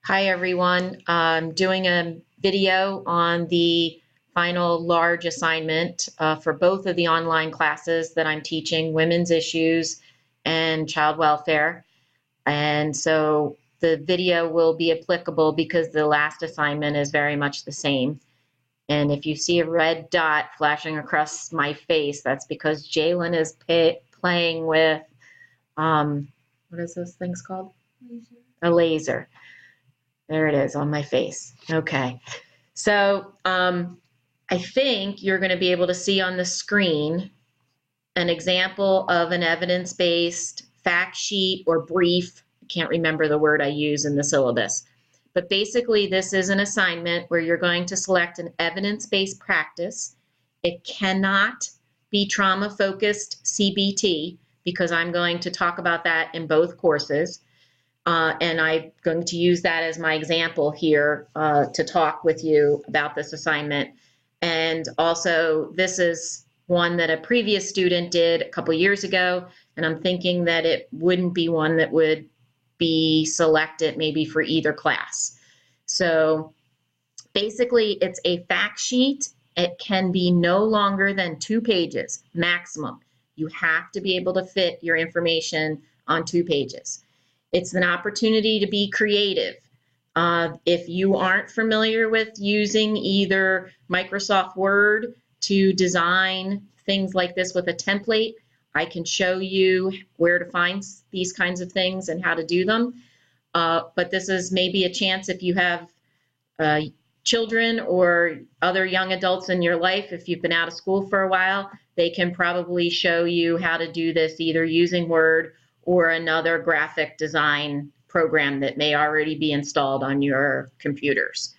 Hi, everyone. I'm doing a video on the final large assignment for both of the online classes that I'm teaching, women's issues and child welfare. And so the video will be applicable because the last assignment is very much the same. And if you see a red dot flashing across my face, that's because Jalen is playing with, what is those things called? Laser. A laser. There it is on my face. Okay. So I think you're going to be able to see on the screen an example of an evidence-based fact sheet or brief. I can't remember the word I use in the syllabus. But basically, this is an assignment where you're going to select an evidence-based practice. It cannot be trauma-focused CBT because I'm going to talk about that in both courses. And I'm going to use that as my example here to talk with you about this assignment. And also, this is one that a previous student did a couple years ago, and I'm thinking that it wouldn't be one that would be selected maybe for either class. So basically, it's a fact sheet. It can be no longer than 2 pages maximum. You have to be able to fit your information on 2 pages. It's an opportunity to be creative. If you aren't familiar with using either Microsoft Word to design things like this with a template, I can show you where to find these kinds of things and how to do them. But this is maybe a chance if you have children or other young adults in your life, if you've been out of school for a while, they can probably show you how to do this either using Word or another graphic design program that may already be installed on your computers.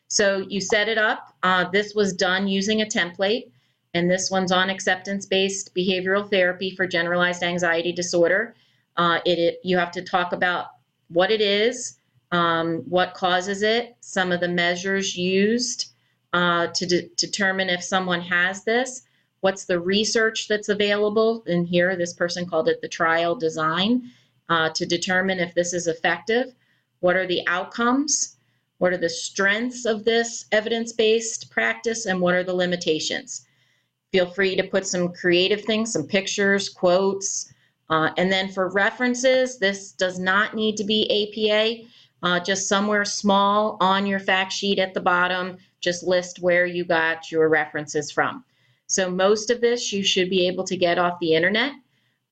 So you set it up. This was done using a template, and this one's on acceptance-based behavioral therapy for generalized anxiety disorder. You have to talk about what it is, what causes it, some of the measures used to determine if someone has this, what's the research that's available. In here, this person called it the trial design to determine if this is effective. What are the outcomes? What are the strengths of this evidence-based practice, and what are the limitations? Feel free to put some creative things, some pictures, quotes, and then for references, this does not need to be APA, just somewhere small on your fact sheet at the bottom, just list where you got your references from. So most of this you should be able to get off the internet.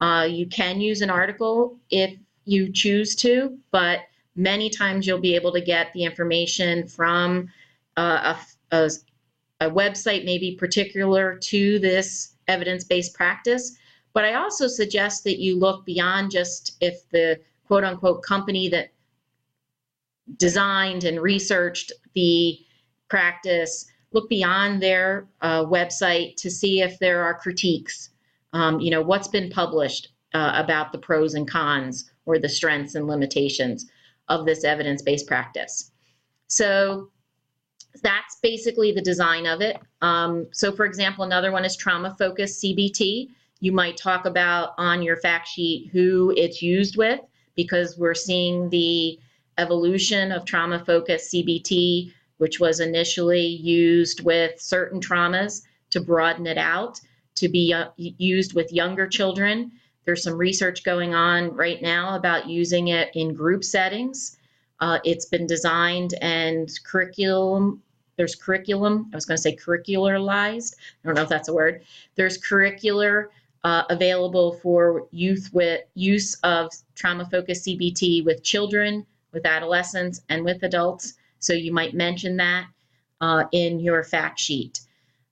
You can use an article if you choose to, but many times you'll be able to get the information from a website maybe particular to this evidence-based practice. But I also suggest that you look beyond just if the quote-unquote company that designed and researched the practice, look beyond their website to see if there are critiques. What's been published about the pros and cons or the strengths and limitations of this evidence-based practice. So that's basically the design of it. So for example, another one is trauma-focused CBT. You might talk about on your fact sheet who it's used with, because we're seeing the evolution of trauma-focused CBT, which was initially used with certain traumas to broaden it out to be used with younger children. There's some research going on right now about using it in group settings. It's been designed and there's curriculum, I was going to say curricularized. I don't know if that's a word. There's curricular available for use of trauma-focused CBT with children, with adolescents, and with adults. So you might mention that in your fact sheet.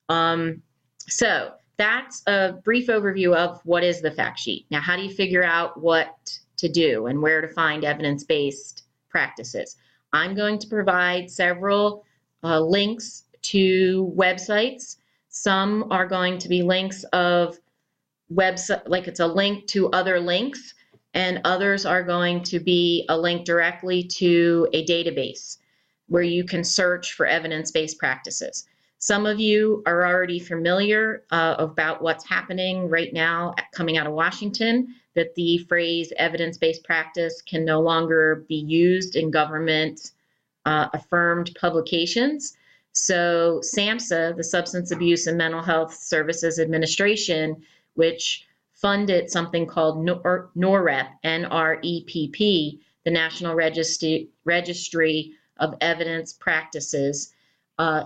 So that's a brief overview of what is the fact sheet. Now, how do you figure out what to do and where to find evidence-based practices? I'm going to provide several links to websites. Some are going to be links of website, like it's a link to other links, and others are going to be a link directly to a database where you can search for evidence-based practices. Some of you are already familiar about what's happening right now coming out of Washington, that the phrase evidence-based practice can no longer be used in government affirmed publications. So SAMHSA, the Substance Abuse and Mental Health Services Administration, which funded something called NOREP, NREPP, the National Registry of Evidence Practices,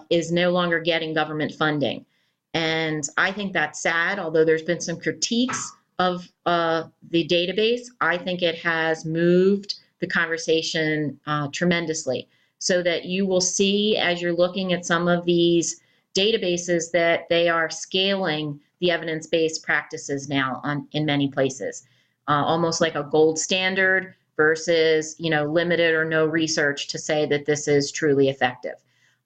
is no longer getting government funding. And I think that's sad, although there's been some critiques of the database. I think it has moved the conversation tremendously, so that you will see, as you're looking at some of these databases, that they are scaling the evidence-based practices now in many places, almost like a gold standard versus, limited or no research to say that this is truly effective.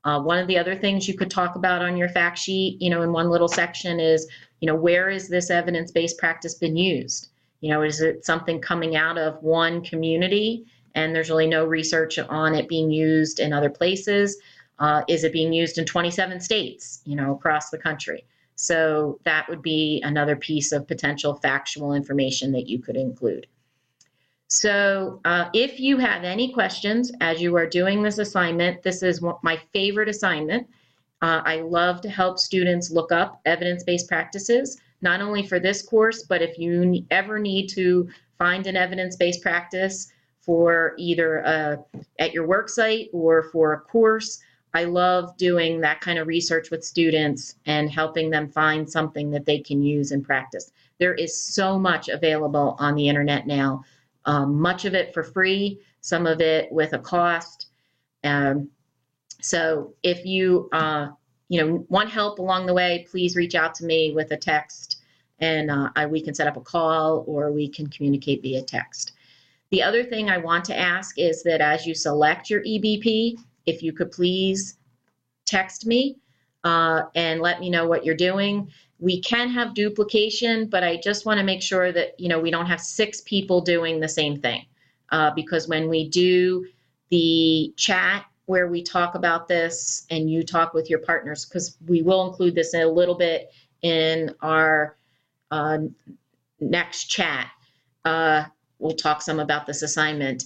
One of the other things you could talk about on your fact sheet, in one little section is, where is this evidence-based practice been used? Is it something coming out of one community and there's really no research on it being used in other places? Is it being used in 27 states, across the country? So that would be another piece of potential factual information that you could include. So if you have any questions as you are doing this assignment, this is my favorite assignment. I love to help students look up evidence-based practices, not only for this course, but if you ever need to find an evidence-based practice for either at your work site or for a course. I love doing that kind of research with students and helping them find something that they can use in practice. There is so much available on the internet now, much of it for free, some of it with a cost. So if you want help along the way, please reach out to me with a text, and we can set up a call or we can communicate via text. The other thing I want to ask is that as you select your EBP, if you could please text me and let me know what you're doing. We can have duplication, but I just want to make sure that we don't have 6 people doing the same thing, because when we do the chat where we talk about this and you talk with your partners, because we will include this in a little bit in our next chat. We'll talk some about this assignment.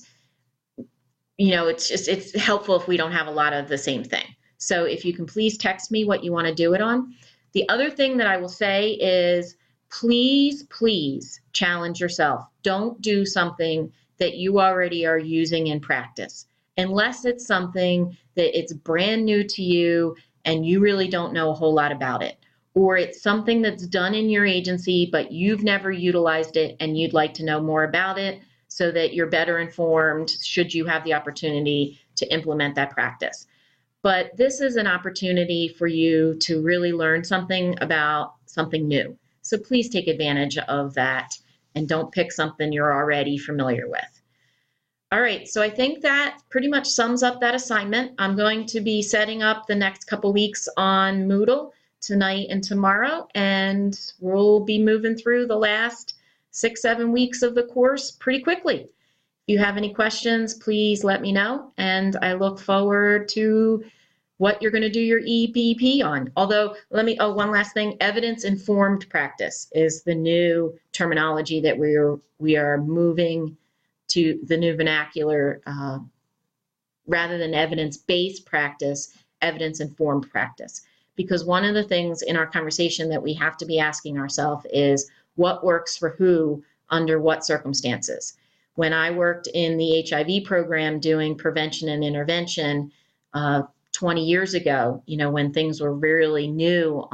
It's helpful if we don't have a lot of the same thing. So if you can please text me what you want to do it on. The other thing that I will say is please challenge yourself. Don't do something that you already are using in practice, unless it's something that it's brand new to you and you really don't know a whole lot about it. Or it's something that's done in your agency, but you've never utilized it and you'd like to know more about it so that you're better informed should you have the opportunity to implement that practice. But this is an opportunity for you to really learn something about something new. So please take advantage of that and don't pick something you're already familiar with. All right, so I think that pretty much sums up that assignment. I'm going to be setting up the next couple weeks on Moodle tonight and tomorrow, and we'll be moving through the last 6-7 weeks of the course pretty quickly. If you have any questions, please let me know, and I look forward to what you're going to do your EBP on. Although, one last thing, evidence-informed practice is the new terminology that we are moving to, the new vernacular, rather than evidence-based practice, evidence-informed practice. Because one of the things in our conversation that we have to be asking ourselves is what works for who under what circumstances. When I worked in the HIV program doing prevention and intervention 20 years ago, when things were really new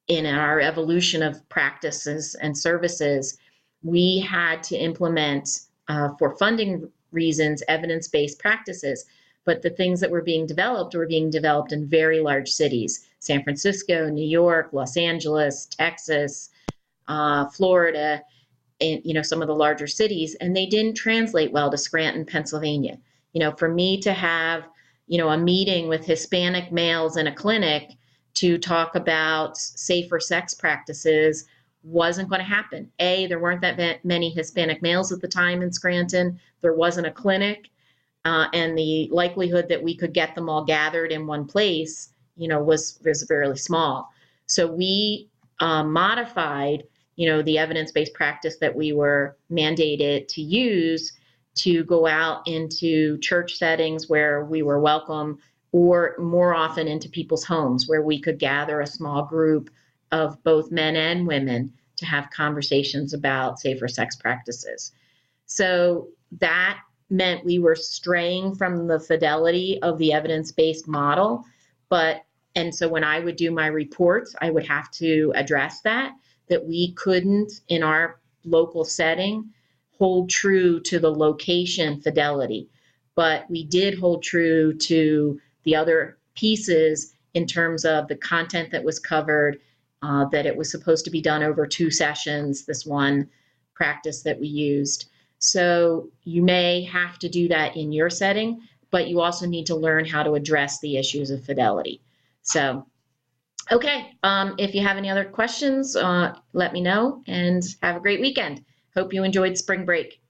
in our evolution of practices and services, we had to implement, for funding reasons, evidence-based practices. But the things that were being developed in very large cities: San Francisco, New York, Los Angeles, Texas, Florida, and some of the larger cities, and they didn't translate well to Scranton, Pennsylvania. For me to have a meeting with Hispanic males in a clinic to talk about safer sex practices wasn't going to happen. There weren't that many Hispanic males at the time in Scranton. There wasn't a clinic. And the likelihood that we could get them all gathered in one place, was fairly small. So we modified, the evidence-based practice that we were mandated to use to go out into church settings where we were welcome, or more often into people's homes where we could gather a small group of both men and women to have conversations about safer sex practices. So that meant we were straying from the fidelity of the evidence-based model. And so when I would do my reports, I would have to address that we couldn't, in our local setting, hold true to the location fidelity. But we did hold true to the other pieces in terms of the content that was covered, that it was supposed to be done over 2 sessions, this one practice that we used. So you may have to do that in your setting, but you also need to learn how to address the issues of fidelity. So, okay, if you have any other questions, let me know, and have a great weekend. Hope you enjoyed spring break.